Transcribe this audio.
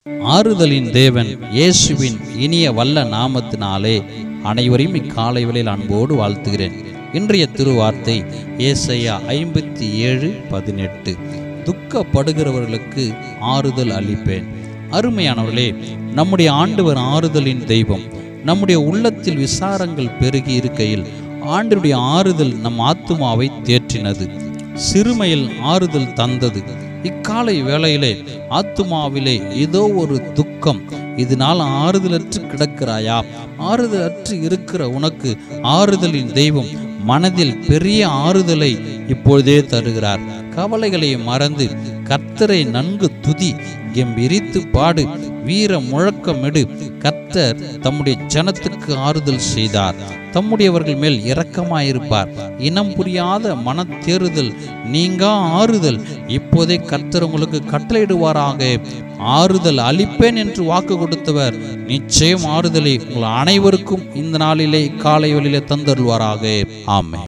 ஆறுதலின் தேவன் இயேசுவின் இனிய வல்ல நாமத்தினாலே அனைவரையும் இக்காலை வேளையில் அன்போடு வாழ்த்துகிறேன். இன்றைய திருவார்த்தை ஏசாயா 57:18. துக்கப்படுகிறவர்களுக்கு ஆறுதல் அளிப்பேன். அருமையானவர்களே, நம்முடைய ஆண்டவர் ஆறுதலின் தெய்வம். நம்முடைய உள்ளத்தில் விசாரங்கள் பெருகி இருக்கையில் ஆண்டவருடைய ஆறுதல் நம் ஆத்துமாவை தேற்றினது, சிறுமையில் ஆறுதல் தந்தது. இக்காலை வேளையிலே ஆத்துமாவிலே ஏதோ ஒரு துக்கம், இதனால் ஆறுதலற்று கிடக்கிறாயா? ஆறுதலற்று இருக்கிற உனக்கு ஆறுதலின் தெய்வம் மனதில் பெரிய ஆறுதலை இப்பொழுதே தருகிறார். கவலைகளை மறந்து கர்த்தரை நன்கு துதி, கெம்பீரித்து பாடு, வீர முழக்கமிடு. கர்த்தர் தம்முடைய ஜனத்துக்கு ஆறுதல் செய்தார், தம்முடையவர்கள் மேல் இரக்கமாயிருப்பார். இனம் புரியாத மனத்தேறுதல் நீங்கா ஆறுதல் இப்போதே கர்த்தர் உங்களுக்கு கட்டளையிடுவாராக. ஆறுதல் அளிப்பேன் என்று வாக்கு கொடுத்தவர் நிச்சயம் ஆறுதலை உங்கள் அனைவருக்கும் இந்த நாளிலே காலை வேளையிலே தந்தருள்வாராக. ஆமென்.